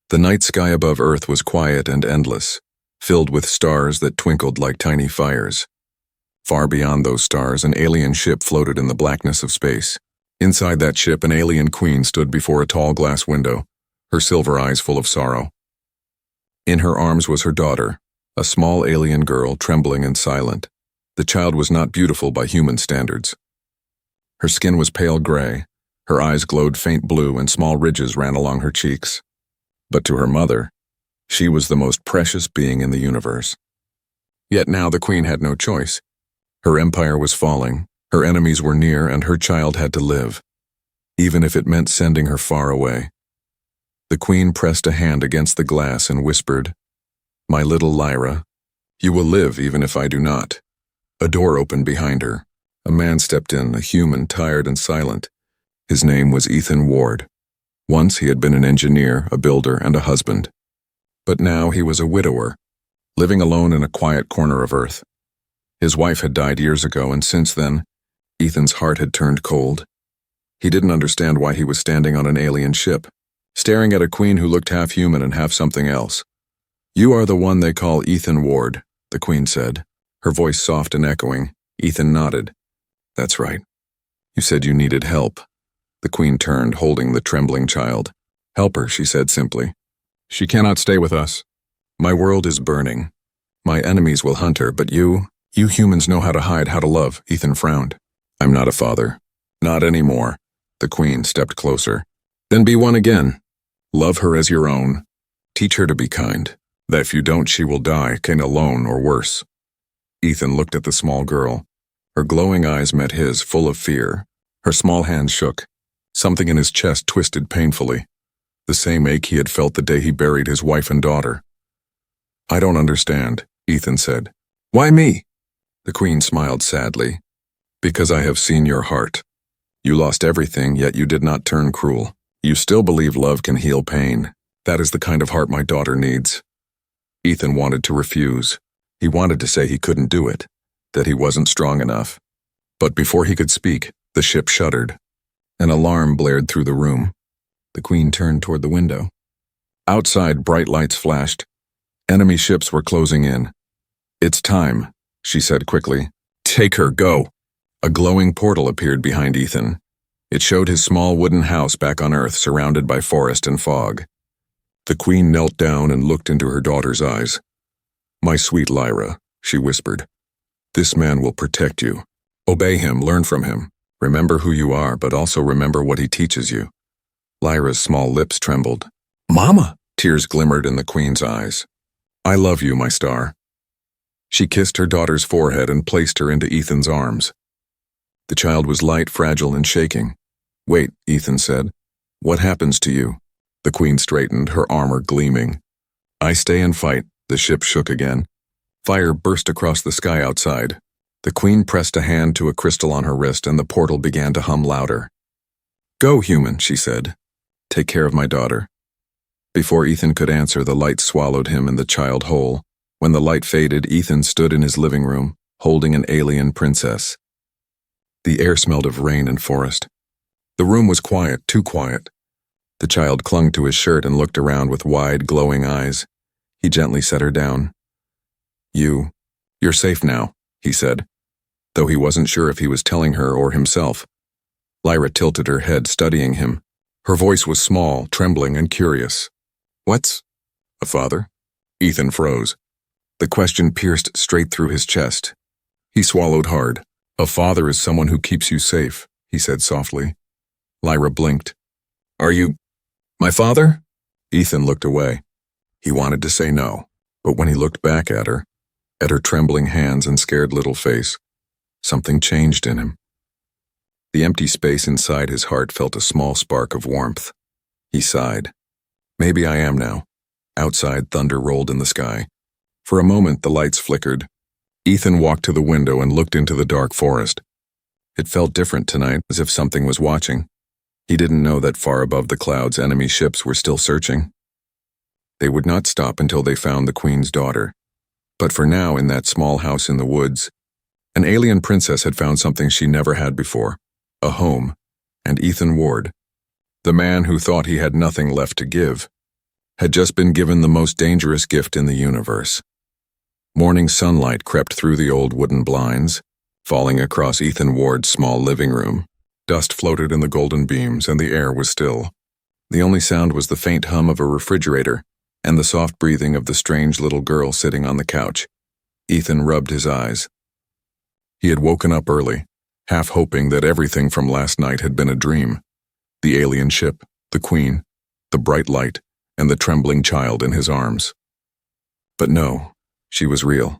The night sky above Earth was quiet and endless, filled with stars that twinkled like tiny fires. Far beyond those stars, an alien ship floated in the blackness of space. Inside that ship, an alien queen stood before a tall glass window, her silver eyes full of sorrow. In her arms was her daughter, a small alien girl, trembling and silent. The child was not beautiful by human standards. Her skin was pale gray, her eyes glowed faint blue, and small ridges ran along her cheeks. But to her mother, she was the most precious being in the universe. Yet now the queen had no choice. Her empire was falling, her enemies were near, and her child had to live, even if it meant sending her far away. The queen pressed a hand against the glass and whispered, "My little Lyra, you will live even if I do not." A door opened behind her. A man stepped in, a human, tired and silent. His name was Ethan Ward. Once he had been an engineer, a builder, and a husband. But now he was a widower, living alone in a quiet corner of Earth. His wife had died years ago, and since then, Ethan's heart had turned cold. He didn't understand why he was standing on an alien ship, staring at a queen who looked half human and half something else. "You are the one they call Ethan Ward," the queen said, her voice soft and echoing. Ethan nodded. "That's right. You said you needed help." The queen turned, holding the trembling child. "Help her," she said simply. "She cannot stay with us. My world is burning. My enemies will hunt her, but you humans know how to hide, how to love." Ethan frowned. "I'm not a father. Not anymore." The queen stepped closer. "Then be one again. Love her as your own. Teach her to be kind. That if you don't, she will die, alone or worse." Ethan looked at the small girl. Her glowing eyes met his, full of fear. Her small hands shook. Something in his chest twisted painfully. The same ache he had felt the day he buried his wife and daughter. "I don't understand," Ethan said. "Why me?" The queen smiled sadly. "Because I have seen your heart. You lost everything, yet you did not turn cruel. You still believe love can heal pain. That is the kind of heart my daughter needs." Ethan wanted to refuse. He wanted to say he couldn't do it, that he wasn't strong enough. But before he could speak, the ship shuddered. An alarm blared through the room. The queen turned toward the window. Outside, bright lights flashed. Enemy ships were closing in. "It's time," she said quickly. "Take her, go." A glowing portal appeared behind Ethan. It showed his small wooden house back on Earth, surrounded by forest and fog. The queen knelt down and looked into her daughter's eyes. "My sweet Lyra," she whispered. "This man will protect you. Obey him, learn from him. Remember who you are, but also remember what he teaches you." Lyra's small lips trembled. "Mama!" Tears glimmered in the queen's eyes. "I love you, my star." She kissed her daughter's forehead and placed her into Ethan's arms. The child was light, fragile, and shaking. "Wait," Ethan said. "What happens to you?" The queen straightened, her armor gleaming. "I stay and fight." The ship shook again. Fire burst across the sky outside. The queen pressed a hand to a crystal on her wrist, and the portal began to hum louder. "Go, human," she said. "Take care of my daughter." Before Ethan could answer, the light swallowed him and the child whole. When the light faded, Ethan stood in his living room, holding an alien princess. The air smelled of rain and forest. The room was quiet, too quiet. The child clung to his shirt and looked around with wide, glowing eyes. He gently set her down. You're safe now," he said, though he wasn't sure if he was telling her or himself. Lyra tilted her head, studying him. Her voice was small, trembling, and curious. "What's a father?" Ethan froze. The question pierced straight through his chest. He swallowed hard. "A father is someone who keeps you safe," he said softly. Lyra blinked. "Are you my father?" Ethan looked away. He wanted to say no, but when he looked back at her trembling hands and scared little face, something changed in him. The empty space inside his heart felt a small spark of warmth. He sighed. "Maybe I am now." Outside, thunder rolled in the sky. For a moment, the lights flickered. Ethan walked to the window and looked into the dark forest. It felt different tonight, as if something was watching. He didn't know that far above the clouds, enemy ships were still searching. They would not stop until they found the queen's daughter. But for now, in that small house in the woods, an alien princess had found something she never had before, a home, and Ethan Ward, the man who thought he had nothing left to give, had just been given the most dangerous gift in the universe. Morning sunlight crept through the old wooden blinds, falling across Ethan Ward's small living room. Dust floated in the golden beams, and the air was still. The only sound was the faint hum of a refrigerator and the soft breathing of the strange little girl sitting on the couch. Ethan rubbed his eyes. He had woken up early, half hoping that everything from last night had been a dream. The alien ship, the Queen, the bright light, and the trembling child in his arms. But no, she was real.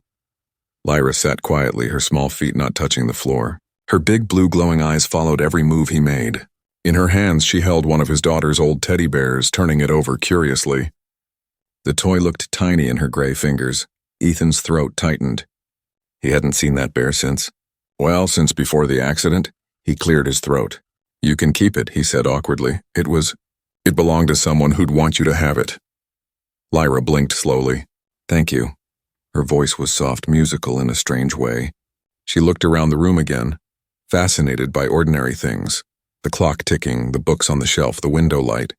Lyra sat quietly, her small feet not touching the floor. Her big blue glowing eyes followed every move he made. In her hands she held one of his daughter's old teddy bears, turning it over curiously. The toy looked tiny in her gray fingers. Ethan's throat tightened. He hadn't seen that bear since before the accident. He cleared his throat. "You can keep it," he said awkwardly. It belonged to someone who'd want you to have it." Lyra blinked slowly. "Thank you." Her voice was soft, musical in a strange way. She looked around the room again, fascinated by ordinary things. The clock ticking, the books on the shelf, the window light.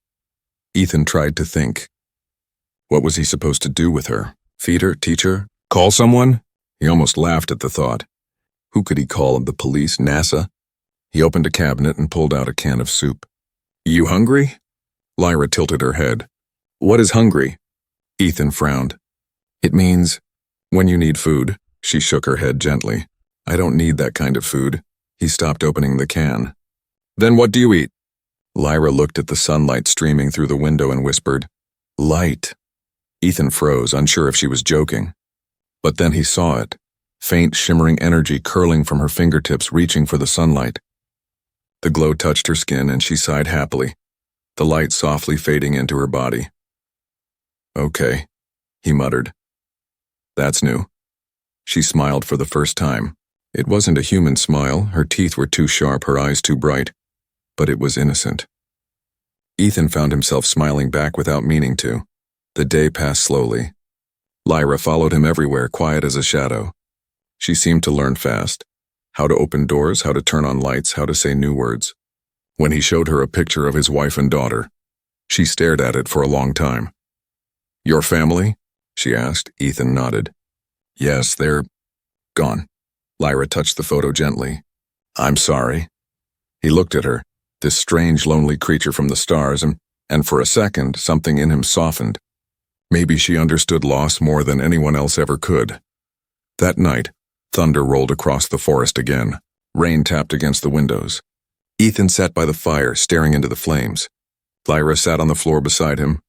Ethan tried to think. What was he supposed to do with her? Feed her? Teach her? Call someone? He almost laughed at the thought. Who could he call? The police? NASA? He opened a cabinet and pulled out a can of soup. "You hungry?" Lyra tilted her head. "What is hungry?" Ethan frowned. "It means when you need food." She shook her head gently. "I don't need that kind of food." He stopped opening the can. "Then what do you eat?" Lyra looked at the sunlight streaming through the window and whispered, "Light." Ethan froze, unsure if she was joking. But then he saw it, faint shimmering energy curling from her fingertips, reaching for the sunlight. The glow touched her skin and she sighed happily, the light softly fading into her body. "Okay," he muttered. "That's new." She smiled for the first time. It wasn't a human smile, her teeth were too sharp, her eyes too bright, but it was innocent. Ethan found himself smiling back without meaning to. The day passed slowly. Lyra followed him everywhere, quiet as a shadow. She seemed to learn fast. How to open doors, how to turn on lights, how to say new words. When he showed her a picture of his wife and daughter, she stared at it for a long time. "Your family?" she asked. Ethan nodded. "Yes, they're gone." Lyra touched the photo gently. "I'm sorry." He looked at her, this strange, lonely creature from the stars, and for a second, something in him softened. Maybe she understood loss more than anyone else ever could. That night, thunder rolled across the forest again. Rain tapped against the windows. Ethan sat by the fire, staring into the flames. Lyra sat on the floor beside him,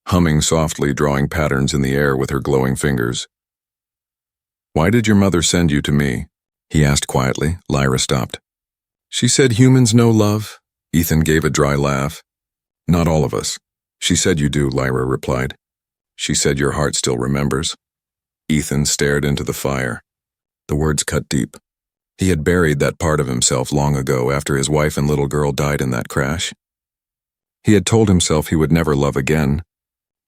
humming softly, drawing patterns in the air with her glowing fingers. "Why did your mother send you to me?" he asked quietly. Lyra stopped. "She said humans know love." Ethan gave a dry laugh. "Not all of us." "She said you do," Lyra replied. "She said your heart still remembers." Ethan stared into the fire. The words cut deep. He had buried that part of himself long ago after his wife and little girl died in that crash. He had told himself he would never love again,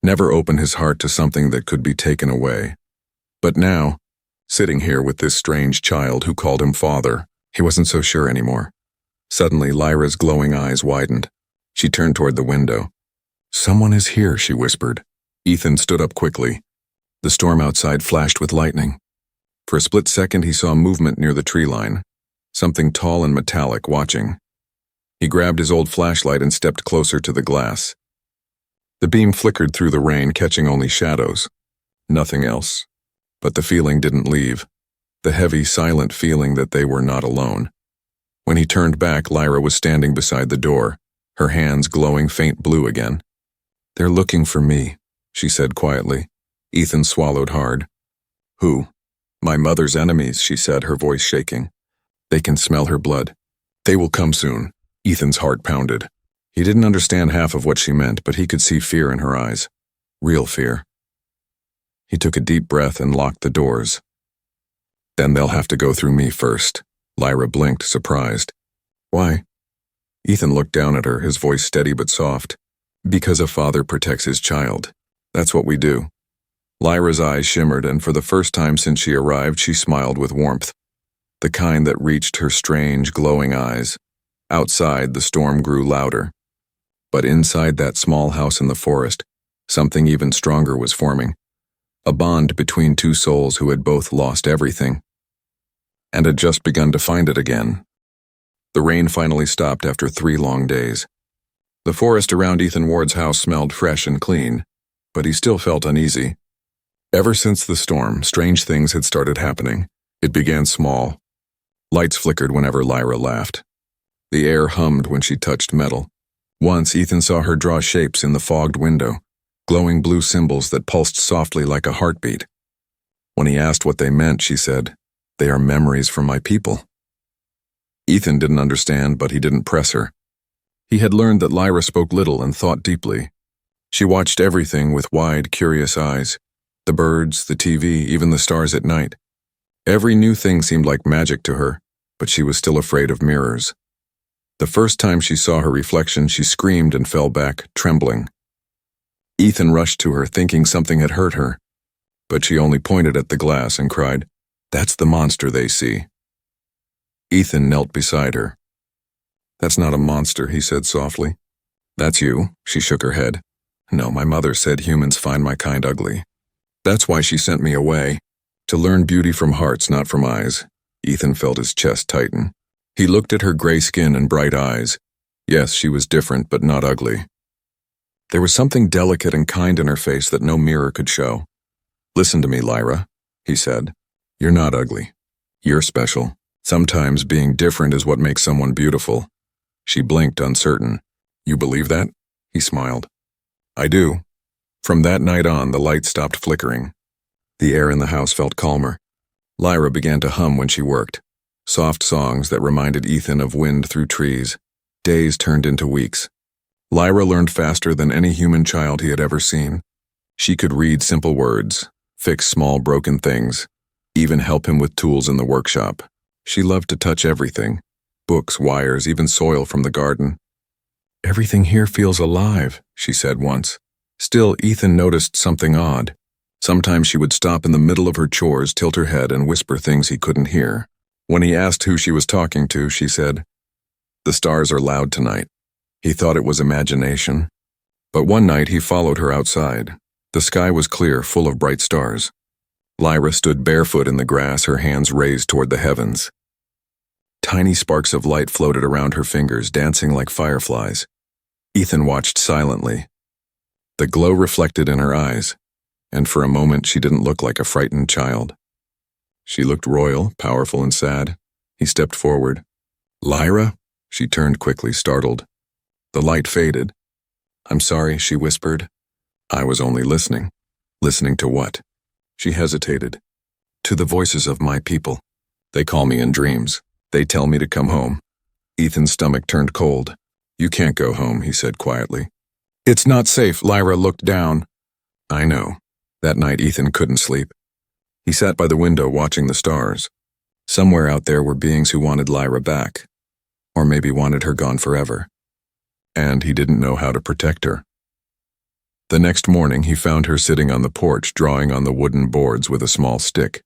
never open his heart to something that could be taken away. But now, sitting here with this strange child who called him father, he wasn't so sure anymore. Suddenly, Lyra's glowing eyes widened. She turned toward the window. "Someone is here," she whispered. Ethan stood up quickly. The storm outside flashed with lightning. For a split second, he saw movement near the tree line, something tall and metallic watching. He grabbed his old flashlight and stepped closer to the glass. The beam flickered through the rain, catching only shadows. Nothing else. But the feeling didn't leave. The heavy, silent feeling that they were not alone. When he turned back, Lyra was standing beside the door, her hands glowing faint blue again. "They're looking for me," she said quietly. Ethan swallowed hard. "Who?" "My mother's enemies," she said, her voice shaking. "They can smell her blood. They will come soon." Ethan's heart pounded. He didn't understand half of what she meant, but he could see fear in her eyes. Real fear. He took a deep breath and locked the doors. "Then they'll have to go through me first." Lyra blinked, surprised. "Why?" Ethan looked down at her, his voice steady but soft. "Because a father protects his child. That's what we do." Lyra's eyes shimmered, and for the first time since she arrived, she smiled with warmth. The kind that reached her strange, glowing eyes. Outside, the storm grew louder. But inside that small house in the forest, Something even stronger was forming, a bond between two souls who had both lost everything, and had just begun to find it again. The rain finally stopped after 3 long days. The forest around Ethan Ward's house smelled fresh and clean, but he still felt uneasy. Ever since the storm, strange things had started happening. It began small. Lights flickered whenever Lyra laughed. The air hummed when she touched metal. Once, Ethan saw her draw shapes in the fogged window, glowing blue symbols that pulsed softly like a heartbeat. When he asked what they meant, she said, "They are memories from my people." Ethan didn't understand, but he didn't press her. He had learned that Lyra spoke little and thought deeply. She watched everything with wide, curious eyes. The birds, the TV, even the stars at night. Every new thing seemed like magic to her, but she was still afraid of mirrors. The first time she saw her reflection, she screamed and fell back, trembling. Ethan rushed to her, thinking something had hurt her, but she only pointed at the glass and cried, "That's the monster they see." Ethan knelt beside her. "That's not a monster," he said softly. "That's you," she shook her head. "No, my mother said humans find my kind ugly. That's why she sent me away, to learn beauty from hearts, not from eyes." Ethan felt his chest tighten. He looked at her gray skin and bright eyes. Yes, she was different, but not ugly. There was something delicate and kind in her face that no mirror could show. "Listen to me, Lyra," he said. "You're not ugly. You're special. Sometimes being different is what makes someone beautiful." She blinked, uncertain. "You believe that?" He smiled. "I do." From that night on, the light stopped flickering. The air in the house felt calmer. Lyra began to hum when she worked. Soft songs that reminded Ethan of wind through trees. Days turned into weeks. Lyra learned faster than any human child he had ever seen. She could read simple words, fix small broken things, even help him with tools in the workshop. She loved to touch everything, books, wires, even soil from the garden. "Everything here feels alive," she said once. Still, Ethan noticed something odd. Sometimes she would stop in the middle of her chores, tilt her head, and whisper things he couldn't hear. When he asked who she was talking to, she said, "The stars are loud tonight." He thought it was imagination. But one night he followed her outside. The sky was clear, full of bright stars. Lyra stood barefoot in the grass, her hands raised toward the heavens. Tiny sparks of light floated around her fingers, dancing like fireflies. Ethan watched silently. The glow reflected in her eyes, and for a moment she didn't look like a frightened child. She looked royal, powerful, and sad. He stepped forward. "Lyra?" She turned quickly, startled. The light faded. "I'm sorry," she whispered. "I was only listening." "Listening to what?" She hesitated. "To the voices of my people. They call me in dreams. They tell me to come home." Ethan's stomach turned cold. "You can't go home," he said quietly. "It's not safe." Lyra looked down. "I know." That night Ethan couldn't sleep. He sat by the window watching the stars. Somewhere out there were beings who wanted Lyra back, or maybe wanted her gone forever. And he didn't know how to protect her. The next morning he found her sitting on the porch, drawing on the wooden boards with a small stick.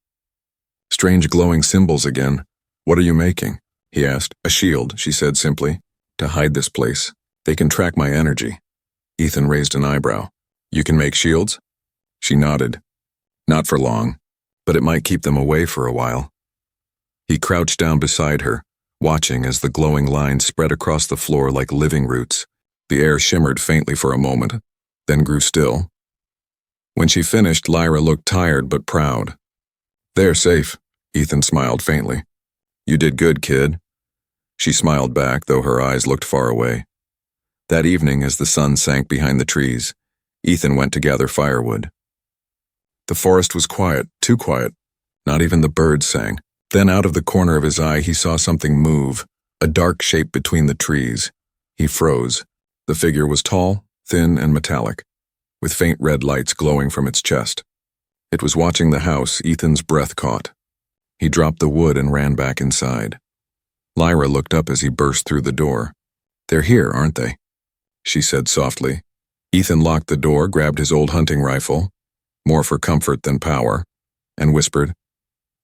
"Strange glowing symbols again. What are you making?" he asked. "A shield," she said simply. "To hide this place. They can track my energy." Ethan raised an eyebrow. "You can make shields?" She nodded. "Not for long, but it might keep them away for a while." He crouched down beside her, watching as the glowing lines spread across the floor like living roots. The air shimmered faintly for a moment, then grew still. When she finished, Lyra looked tired but proud. "They're safe," Ethan smiled faintly. "You did good, kid." She smiled back, though her eyes looked far away. That evening, as the sun sank behind the trees, Ethan went to gather firewood. The forest was quiet, too quiet. Not even the birds sang. Then out of the corner of his eye he saw something move, a dark shape between the trees. He froze. The figure was tall, thin, and metallic, with faint red lights glowing from its chest. It was watching the house. Ethan's breath caught. He dropped the wood and ran back inside. Lyra looked up as he burst through the door. "They're here, aren't they?" she said softly. Ethan locked the door, grabbed his old hunting rifle, more for comfort than power, and whispered,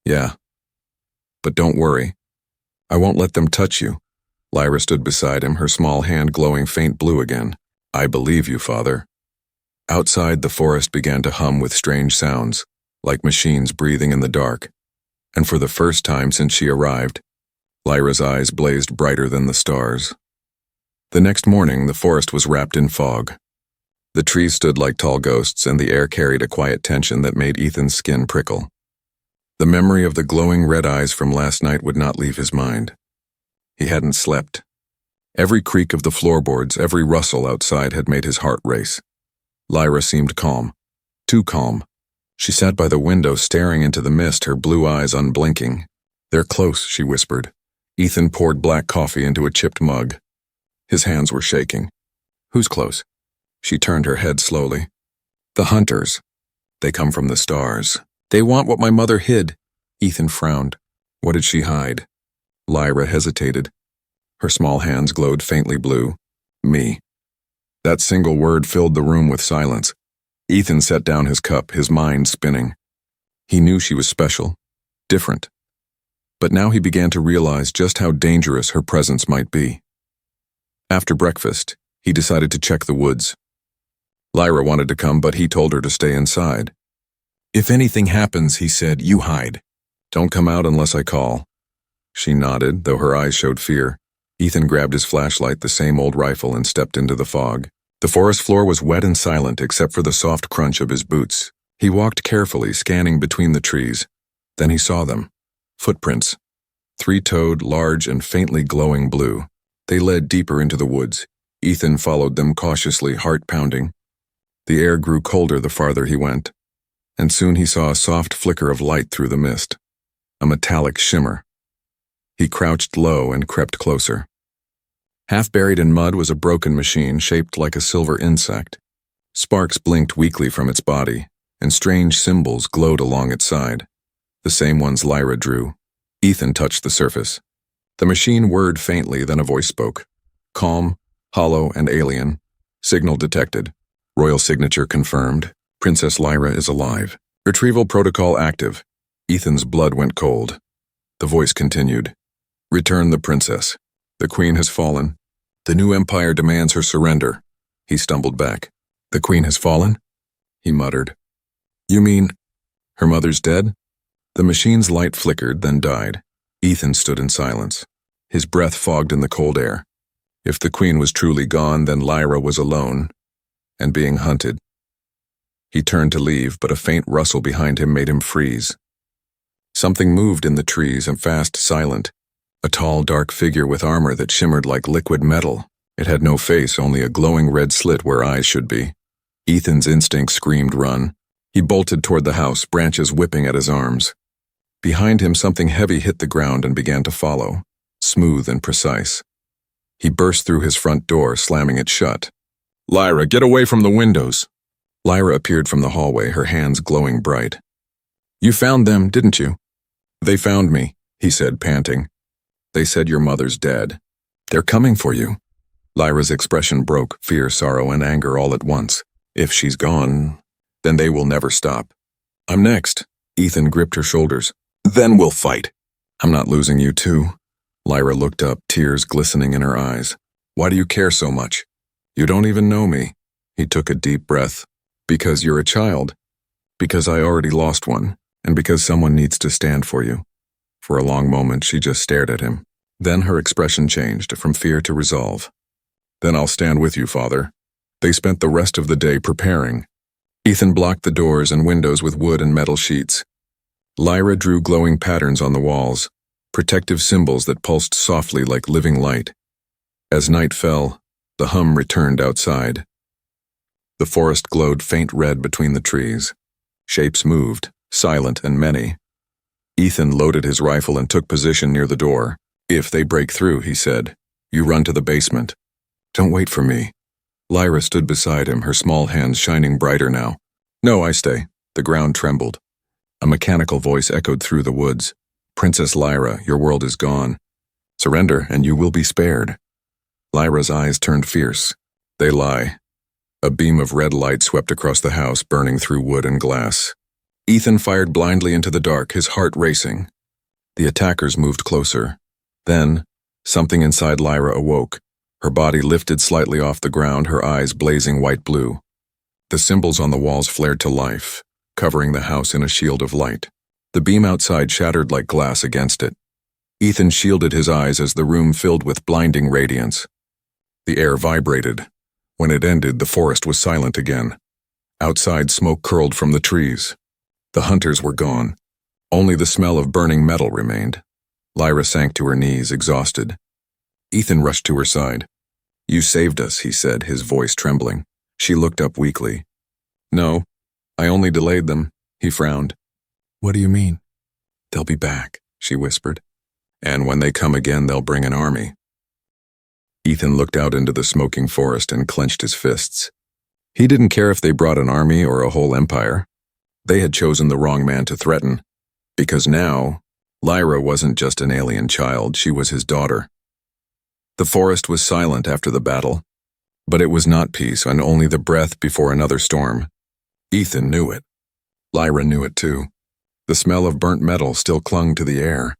"Yeah. But don't worry. I won't let them touch you." Lyra stood beside him, her small hand glowing faint blue again. "I believe you, Father." Outside, the forest began to hum with strange sounds, like machines breathing in the dark. And for the first time since she arrived, Lyra's eyes blazed brighter than the stars. The next morning, the forest was wrapped in fog. The trees stood like tall ghosts, and the air carried a quiet tension that made Ethan's skin prickle. The memory of the glowing red eyes from last night would not leave his mind. He hadn't slept. Every creak of the floorboards, every rustle outside had made his heart race. Lyra seemed calm. Too calm. She sat by the window staring into the mist, her blue eyes unblinking. "They're close," she whispered. Ethan poured black coffee into a chipped mug. His hands were shaking. "Who's close?" She turned her head slowly. "The hunters. They come from the stars. They want what my mother hid." Ethan frowned. What did she hide? Lyra hesitated. Her small hands glowed faintly blue. "Me." That single word filled the room with silence. Ethan set down his cup, his mind spinning. He knew she was special, different. But now he began to realize just how dangerous her presence might be. After breakfast, he decided to check the woods. Lyra wanted to come, but he told her to stay inside. "If anything happens," he said, "you hide. Don't come out unless I call." She nodded, though her eyes showed fear. Ethan grabbed his flashlight, the same old rifle, and stepped into the fog. The forest floor was wet and silent except for the soft crunch of his boots. He walked carefully, scanning between the trees. Then he saw them. Footprints. Three-toed, large, and faintly glowing blue. They led deeper into the woods. Ethan followed them cautiously, heart pounding. The air grew colder the farther he went, and soon he saw a soft flicker of light through the mist. A metallic shimmer. He crouched low and crept closer. Half buried in mud was a broken machine shaped like a silver insect. Sparks blinked weakly from its body, and strange symbols glowed along its side, the same ones Lyra drew. Ethan touched the surface. The machine whirred faintly, then a voice spoke. Calm, hollow, and alien. Signal detected. Royal signature confirmed. Princess Lyra is alive. Retrieval protocol active. Ethan's blood went cold. The voice continued. Return the princess. The queen has fallen. The new empire demands her surrender. He stumbled back. The queen has fallen? He muttered. You mean her mother's dead? The machine's light flickered, then died. Ethan stood in silence. His breath fogged in the cold air. If the queen was truly gone, then Lyra was alone and being hunted. He turned to leave, but a faint rustle behind him made him freeze. Something moved in the trees and fast, silent. A tall, dark figure with armor that shimmered like liquid metal. It had no face, only a glowing red slit where eyes should be. Ethan's instinct screamed run. He bolted toward the house, branches whipping at his arms. Behind him, something heavy hit the ground and began to follow, smooth and precise. He burst through his front door, slamming it shut. Lyra, get away from the windows! Lyra appeared from the hallway, her hands glowing bright. You found them, didn't you? They found me, he said, panting. They said your mother's dead. They're coming for you. Lyra's expression broke, fear, sorrow, and anger all at once. If she's gone, then they will never stop. I'm next. Ethan gripped her shoulders. Then we'll fight. I'm not losing you too. Lyra looked up, tears glistening in her eyes. Why do you care so much? You don't even know me. He took a deep breath. Because you're a child. Because I already lost one. And because someone needs to stand for you. For a long moment, she just stared at him. Then her expression changed from fear to resolve. Then I'll stand with you, Father. They spent the rest of the day preparing. Ethan blocked the doors and windows with wood and metal sheets. Lyra drew glowing patterns on the walls, protective symbols that pulsed softly like living light. As night fell, the hum returned outside. The forest glowed faint red between the trees. Shapes moved, silent and many. Ethan loaded his rifle and took position near the door. If they break through, he said, you run to the basement. Don't wait for me. Lyra stood beside him, her small hands shining brighter now. No, I stay. The ground trembled. A mechanical voice echoed through the woods. Princess Lyra, your world is gone. Surrender, and you will be spared. Lyra's eyes turned fierce. They lie. A beam of red light swept across the house, burning through wood and glass. Ethan fired blindly into the dark, his heart racing. The attackers moved closer. Then, something inside Lyra awoke. Her body lifted slightly off the ground, her eyes blazing white-blue. The symbols on the walls flared to life, covering the house in a shield of light. The beam outside shattered like glass against it. Ethan shielded his eyes as the room filled with blinding radiance. The air vibrated. When it ended, the forest was silent again. Outside, smoke curled from the trees. The hunters were gone. Only the smell of burning metal remained. Lyra sank to her knees, exhausted. Ethan rushed to her side. "You saved us," he said, his voice trembling. She looked up weakly. "No, I only delayed them," he frowned. "What do you mean?" "They'll be back," she whispered. "And when they come again, they'll bring an army." Ethan looked out into the smoking forest and clenched his fists. He didn't care if they brought an army or a whole empire. They had chosen the wrong man to threaten. Because now, Lyra wasn't just an alien child, she was his daughter. The forest was silent after the battle, but it was not peace and only the breath before another storm. Ethan knew it. Lyra knew it too. The smell of burnt metal still clung to the air.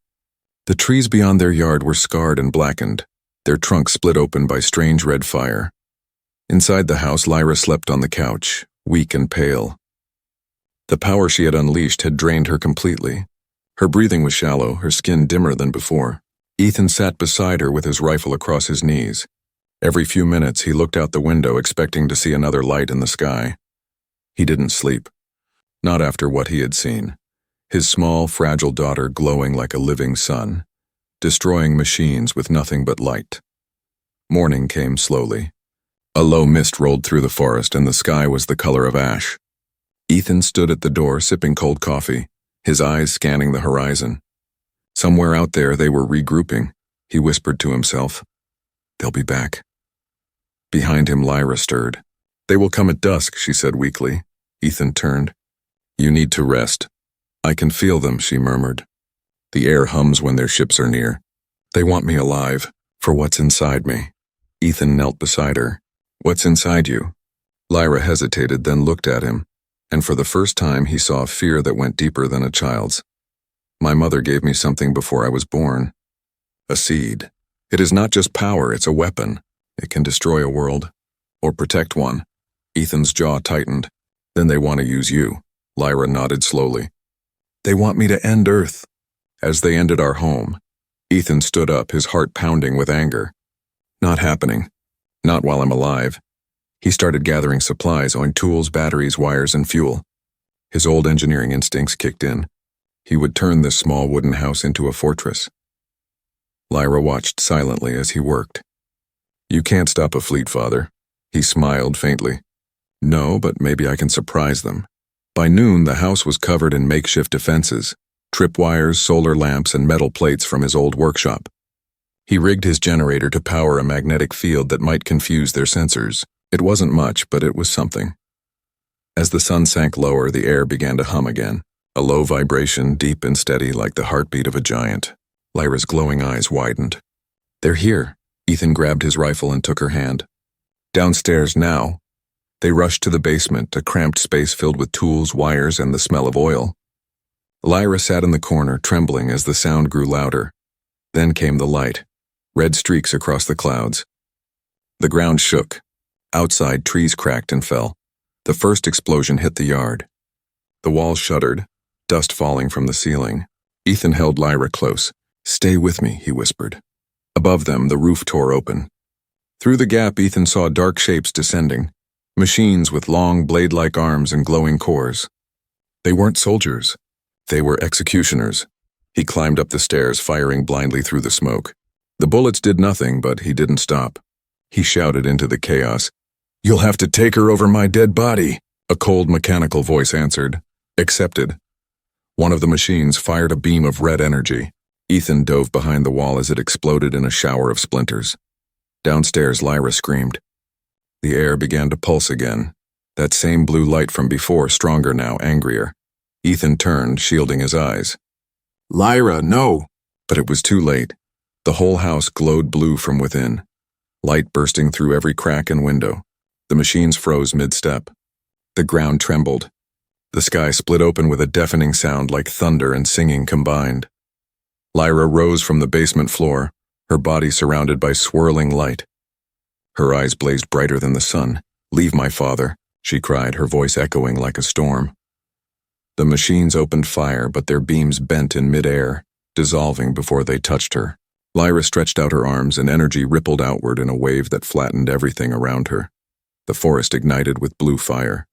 The trees beyond their yard were scarred and blackened, their trunks split open by strange red fire. Inside the house, Lyra slept on the couch, weak and pale. The power she had unleashed had drained her completely. Her breathing was shallow, her skin dimmer than before. Ethan sat beside her with his rifle across his knees. Every few minutes he looked out the window expecting to see another light in the sky. He didn't sleep. Not after what he had seen. His small, fragile daughter glowing like a living sun, destroying machines with nothing but light. Morning came slowly. A low mist rolled through the forest and the sky was the color of ash. Ethan stood at the door sipping cold coffee, his eyes scanning the horizon. Somewhere out there they were regrouping, he whispered to himself. They'll be back. Behind him, Lyra stirred. They will come at dusk, she said weakly. Ethan turned. You need to rest. I can feel them, she murmured. The air hums when their ships are near. They want me alive, for what's inside me. Ethan knelt beside her. What's inside you? Lyra hesitated, then looked at him, and for the first time he saw fear that went deeper than a child's. My mother gave me something before I was born. A seed. It is not just power, it's a weapon. It can destroy a world, or protect one. Ethan's jaw tightened. Then they want to use you. Lyra nodded slowly. They want me to end Earth. As they ended our home, Ethan stood up, his heart pounding with anger. Not happening. Not while I'm alive. He started gathering supplies on tools, batteries, wires, and fuel. His old engineering instincts kicked in. He would turn this small wooden house into a fortress. Lyra watched silently as he worked. You can't stop a fleet, Father. He smiled faintly. No, but maybe I can surprise them. By noon, the house was covered in makeshift defenses, tripwires, solar lamps, and metal plates from his old workshop. He rigged his generator to power a magnetic field that might confuse their sensors. It wasn't much, but it was something. As the sun sank lower, the air began to hum again, a low vibration, deep and steady like the heartbeat of a giant. Lyra's glowing eyes widened. They're here. Ethan grabbed his rifle and took her hand. Downstairs now. They rushed to the basement, a cramped space filled with tools, wires, and the smell of oil. Lyra sat in the corner, trembling as the sound grew louder. Then came the light, red streaks across the clouds. The ground shook. Outside, trees cracked and fell. The first explosion hit the yard. The walls shuddered, dust falling from the ceiling. Ethan held Lyra close. Stay with me, he whispered. Above them, the roof tore open. Through the gap, Ethan saw dark shapes descending. Machines with long, blade-like arms and glowing cores. They weren't soldiers. They were executioners. He climbed up the stairs, firing blindly through the smoke. The bullets did nothing, but he didn't stop. He shouted into the chaos. You'll have to take her over my dead body, a cold mechanical voice answered. Accepted. One of the machines fired a beam of red energy. Ethan dove behind the wall as it exploded in a shower of splinters. Downstairs, Lyra screamed. The air began to pulse again. That same blue light from before, stronger now, angrier. Ethan turned, shielding his eyes. Lyra, no! But it was too late. The whole house glowed blue from within, light bursting through every crack and window. The machines froze mid-step. The ground trembled. The sky split open with a deafening sound like thunder and singing combined. Lyra rose from the basement floor, her body surrounded by swirling light. Her eyes blazed brighter than the sun. Leave my father. she cried, her voice echoing like a storm. The machines opened fire, but their beams bent in midair, dissolving before they touched her. Lyra stretched out her arms, and energy rippled outward in a wave that flattened everything around her. The forest ignited with blue fire.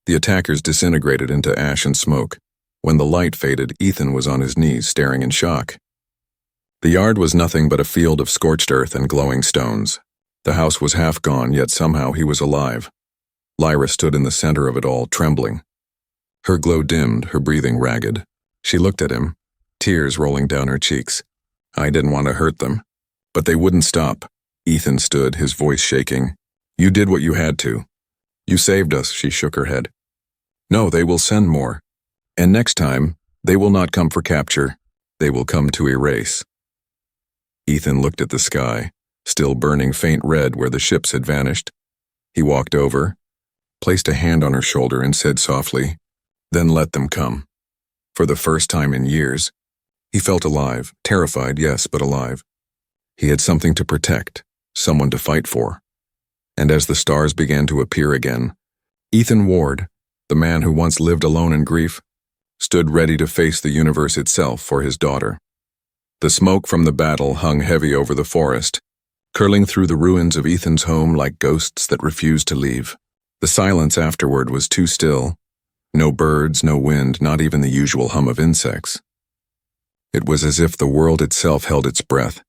The attackers disintegrated into ash and smoke. When the light faded, Ethan was on his knees, staring in shock. The yard was nothing but a field of scorched earth and glowing stones. The house was half gone, yet somehow he was alive. Lyra stood in the center of it all, trembling. Her glow dimmed, her breathing ragged. She looked at him, tears rolling down her cheeks. I didn't want to hurt them, but they wouldn't stop. Ethan stood, his voice shaking. You did what you had to. You saved us, she shook her head. No, they will send more. And next time, they will not come for capture. They will come to erase. Ethan looked at the sky, still burning faint red where the ships had vanished. He walked over, placed a hand on her shoulder and said softly, Then let them come. For the first time in years, he felt alive, terrified, yes, but alive. He had something to protect, someone to fight for. And as the stars began to appear again, Ethan Ward, the man who once lived alone in grief, stood ready to face the universe itself for his daughter. The smoke from the battle hung heavy over the forest, curling through the ruins of Ethan's home like ghosts that refused to leave. The silence afterward was too still. No birds, no wind, not even the usual hum of insects. It was as if the world itself held its breath.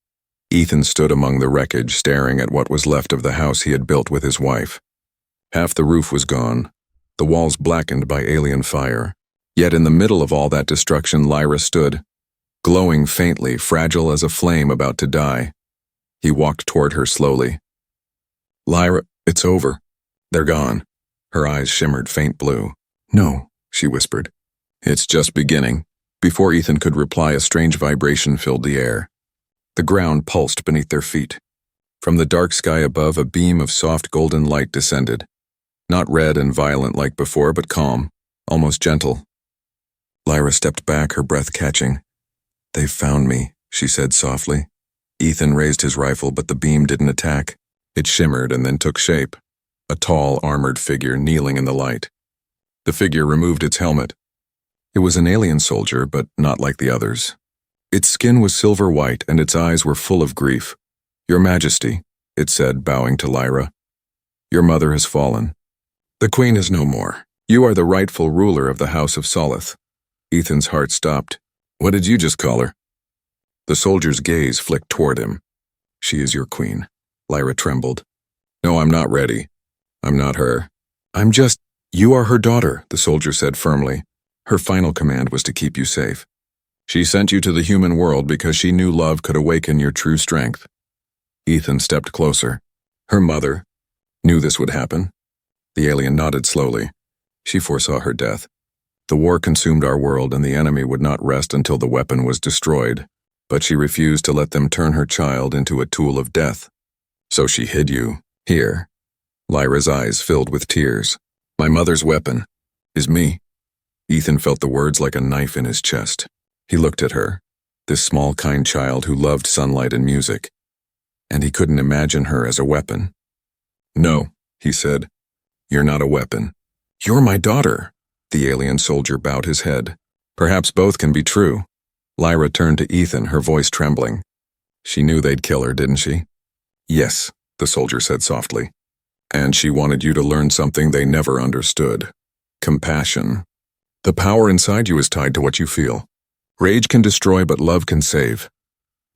Ethan stood among the wreckage, staring at what was left of the house he had built with his wife. Half the roof was gone, the walls blackened by alien fire. Yet in the middle of all that destruction, Lyra stood, glowing faintly, fragile as a flame about to die. He walked toward her slowly. Lyra, it's over. They're gone. Her eyes shimmered faint blue. No, she whispered. It's just beginning. Before Ethan could reply, a strange vibration filled the air. The ground pulsed beneath their feet. From the dark sky above, a beam of soft golden light descended. Not red and violent like before, but calm, almost gentle. Lyra stepped back, her breath catching. They've found me, she said softly. Ethan raised his rifle, but the beam didn't attack. It shimmered and then took shape. A tall, armored figure kneeling in the light. The figure removed its helmet. It was an alien soldier, but not like the others. Its skin was silver white and its eyes were full of grief. Your Majesty, it said, bowing to Lyra. Your mother has fallen. The Queen is no more. You are the rightful ruler of the House of Solith. Ethan's heart stopped. What did you just call her? The soldier's gaze flicked toward him. She is your queen. Lyra trembled. No, I'm not ready. I'm not her. You are her daughter, the soldier said firmly. Her final command was to keep you safe. She sent you to the human world because she knew love could awaken your true strength. Ethan stepped closer. Her mother knew this would happen. The alien nodded slowly. She foresaw her death. The war consumed our world and the enemy would not rest until the weapon was destroyed, but she refused to let them turn her child into a tool of death. So she hid you, here. Lyra's eyes filled with tears. My mother's weapon is me. Ethan felt the words like a knife in his chest. He looked at her, this small, kind child who loved sunlight and music, and he couldn't imagine her as a weapon. No, he said. You're not a weapon. You're my daughter. The alien soldier bowed his head. Perhaps both can be true. Lyra turned to Ethan, her voice trembling. She knew they'd kill her, didn't she? Yes, the soldier said softly. And she wanted you to learn something they never understood. Compassion. The power inside you is tied to what you feel. Rage can destroy, but love can save.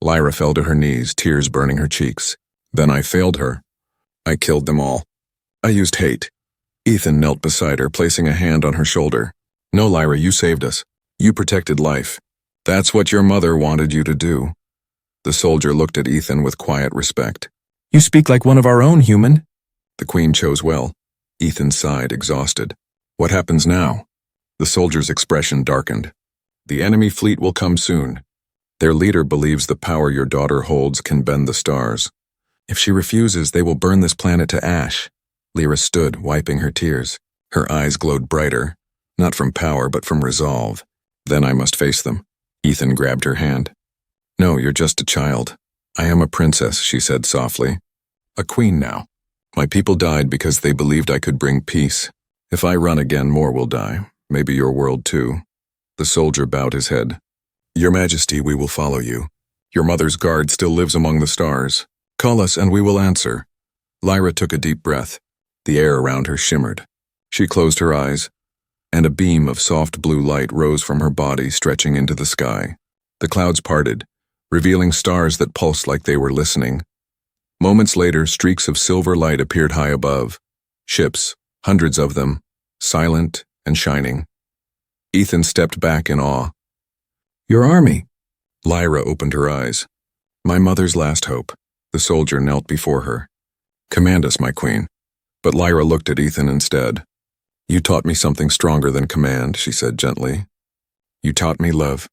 Lyra fell to her knees, tears burning her cheeks. Then I failed her. I killed them all. I used hate. Ethan knelt beside her, placing a hand on her shoulder. No, Lyra, you saved us. You protected life. That's what your mother wanted you to do. The soldier looked at Ethan with quiet respect. You speak like one of our own, human. The Queen chose well. Ethan sighed, exhausted. What happens now? The soldier's expression darkened. The enemy fleet will come soon. Their leader believes the power your daughter holds can bend the stars. If she refuses, they will burn this planet to ash. Lyra stood, wiping her tears. Her eyes glowed brighter, not from power but from resolve. Then I must face them. Ethan grabbed her hand. No, you're just a child. I am a princess, she said softly. A queen now. My people died because they believed I could bring peace. If I run again, more will die. Maybe your world too. The soldier bowed his head. Your Majesty, we will follow you. Your mother's guard still lives among the stars. Call us and we will answer. Lyra took a deep breath. The air around her shimmered. She closed her eyes, and a beam of soft blue light rose from her body, stretching into the sky. The clouds parted, revealing stars that pulsed like they were listening. Moments later, streaks of silver light appeared high above. Ships, hundreds of them, silent and shining. Ethan stepped back in awe. Your army. Lyra opened her eyes. My mother's last hope. The soldier knelt before her. Command us, my queen. But Lyra looked at Ethan instead. You taught me something stronger than command, she said gently. You taught me love.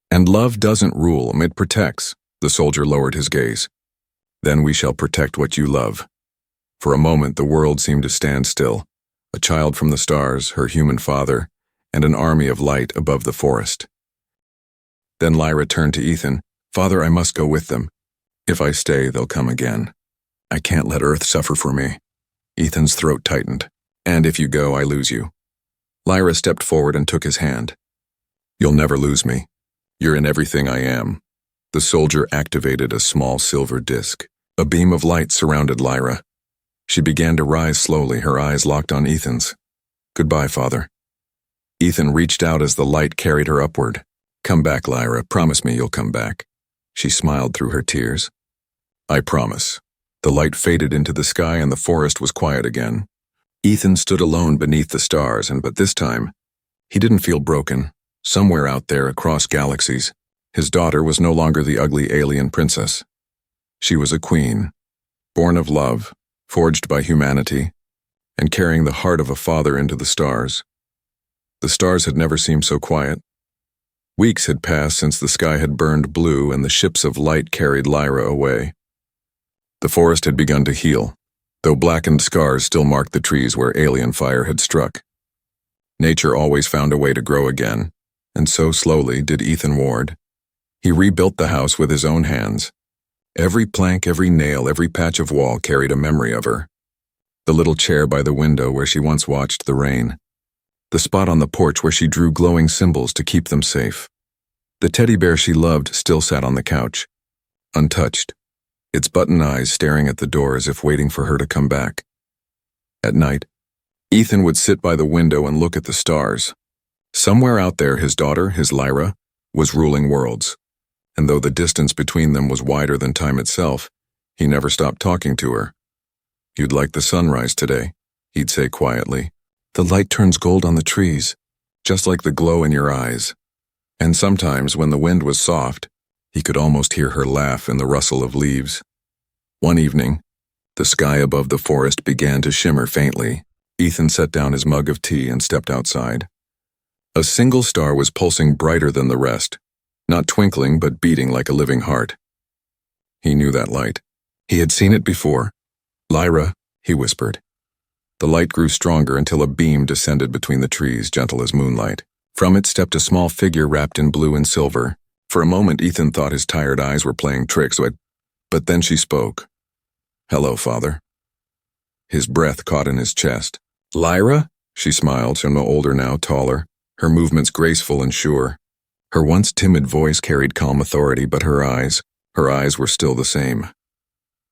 And love doesn't rule, it protects. The soldier lowered his gaze. Then we shall protect what you love. For a moment, the world seemed to stand still. A child from the stars, her human father, and an army of light above the forest. Then Lyra turned to Ethan. Father, I must go with them. If I stay, they'll come again. I can't let Earth suffer for me. Ethan's throat tightened. And if you go, I lose you. Lyra stepped forward and took his hand. You'll never lose me. You're in everything I am. The soldier activated a small silver disc. A beam of light surrounded Lyra. She began to rise slowly, her eyes locked on Ethan's. Goodbye, Father. Ethan reached out as the light carried her upward. Come back, Lyra. Promise me you'll come back. She smiled through her tears. I promise. The light faded into the sky and the forest was quiet again. Ethan stood alone beneath the stars, but this time, he didn't feel broken. Somewhere out there across galaxies, his daughter was no longer the ugly alien princess. She was a queen, born of love, forged by humanity, and carrying the heart of a father into the stars. The stars had never seemed so quiet. Weeks had passed since the sky had burned blue and the ships of light carried Lyra away. The forest had begun to heal, though blackened scars still marked the trees where alien fire had struck. Nature always found a way to grow again, and so slowly did Ethan Ward. He rebuilt the house with his own hands. Every plank, every nail, every patch of wall carried a memory of her. The little chair by the window where she once watched the rain. The spot on the porch where she drew glowing symbols to keep them safe. The teddy bear she loved still sat on the couch, untouched, its button eyes staring at the door as if waiting for her to come back. At night, Ethan would sit by the window and look at the stars. Somewhere out there, his daughter, his Lyra, was ruling worlds. And though the distance between them was wider than time itself, he never stopped talking to her. You'd like the sunrise today, he'd say quietly. The light turns gold on the trees, just like the glow in your eyes. And sometimes, when the wind was soft, he could almost hear her laugh in the rustle of leaves. One evening, the sky above the forest began to shimmer faintly. Ethan set down his mug of tea and stepped outside. A single star was pulsing brighter than the rest, not twinkling but beating like a living heart. He knew that light. He had seen it before. Lyra, he whispered. The light grew stronger until a beam descended between the trees, gentle as moonlight. From it stepped a small figure wrapped in blue and silver. For a moment, Ethan thought his tired eyes were playing tricks, but then she spoke. Hello, Father. His breath caught in his chest. Lyra? She smiled, no older now, taller, her movements graceful and sure. Her once timid voice carried calm authority, but her eyes were still the same.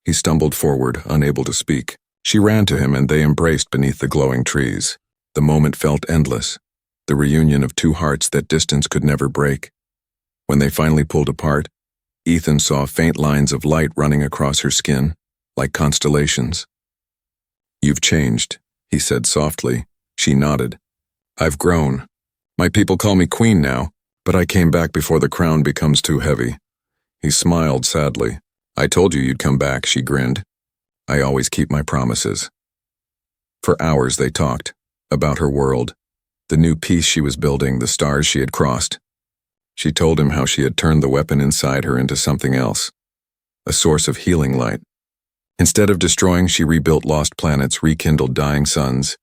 He stumbled forward, unable to speak. She ran to him and they embraced beneath the glowing trees. The moment felt endless, the reunion of two hearts that distance could never break. When they finally pulled apart, Ethan saw faint lines of light running across her skin, like constellations. You've changed, he said softly. She nodded. I've grown. My people call me queen now, but I came back before the crown becomes too heavy. He smiled sadly. I told you you'd come back, she grinned. I always keep my promises. For hours they talked, about her world, the new peace she was building, the stars she had crossed. She told him how she had turned the weapon inside her into something else, a source of healing light. Instead of destroying, she rebuilt lost planets, rekindled dying suns.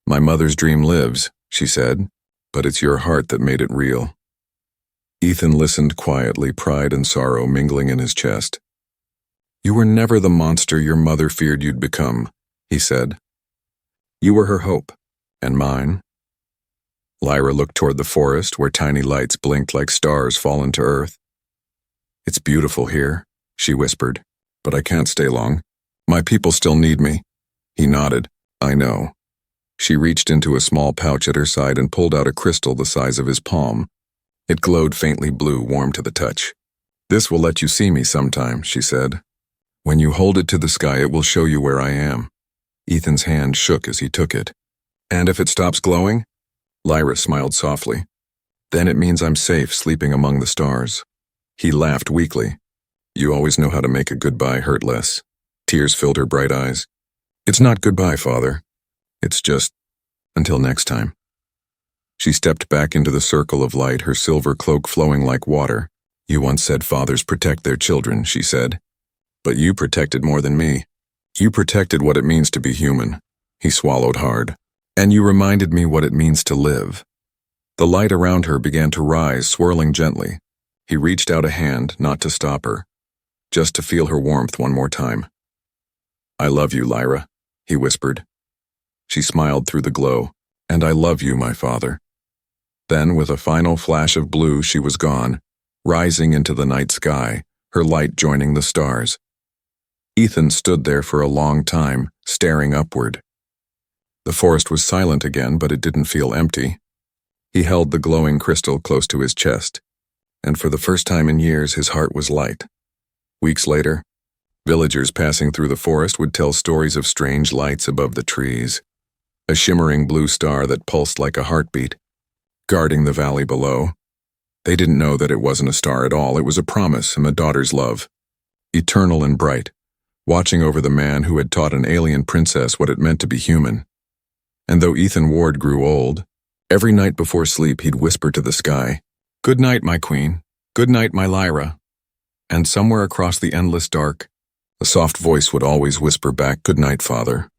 My mother's dream lives, she said, but it's your heart that made it real. Ethan listened quietly, pride and sorrow mingling in his chest. You were never the monster your mother feared you'd become, he said. You were her hope, and mine. Lyra looked toward the forest where tiny lights blinked like stars fallen to earth. It's beautiful here, she whispered, but I can't stay long. My people still need me. He nodded. I know. She reached into a small pouch at her side and pulled out a crystal the size of his palm. It glowed faintly blue, warm to the touch. This will let you see me sometime, she said. When you hold it to the sky, it will show you where I am. Ethan's hand shook as he took it. And if it stops glowing? Lyra smiled softly. Then it means I'm safe sleeping among the stars. He laughed weakly. You always know how to make a goodbye hurt less. Tears filled her bright eyes. It's not goodbye, Father. It's just until next time. She stepped back into the circle of light, her silver cloak flowing like water. You once said fathers protect their children, she said. But you protected more than me. You protected what it means to be human. He swallowed hard. And you reminded me what it means to live. The light around her began to rise, swirling gently. He reached out a hand, not to stop her, just to feel her warmth one more time. I love you, Lyra, he whispered. She smiled through the glow. And I love you, my father. Then, with a final flash of blue, she was gone, rising into the night sky, her light joining the stars. Ethan stood there for a long time, staring upward. The forest was silent again, but it didn't feel empty. He held the glowing crystal close to his chest, and for the first time in years, his heart was light. Weeks later, villagers passing through the forest would tell stories of strange lights above the trees, a shimmering blue star that pulsed like a heartbeat, guarding the valley below. They didn't know that it wasn't a star at all. It was a promise and a daughter's love, eternal and bright, watching over the man who had taught an alien princess what it meant to be human. And though Ethan Ward grew old, every night before sleep he'd whisper to the sky, "Good night, my queen. Good night, my Lyra." And somewhere across the endless dark, a soft voice would always whisper back, "Good night, father."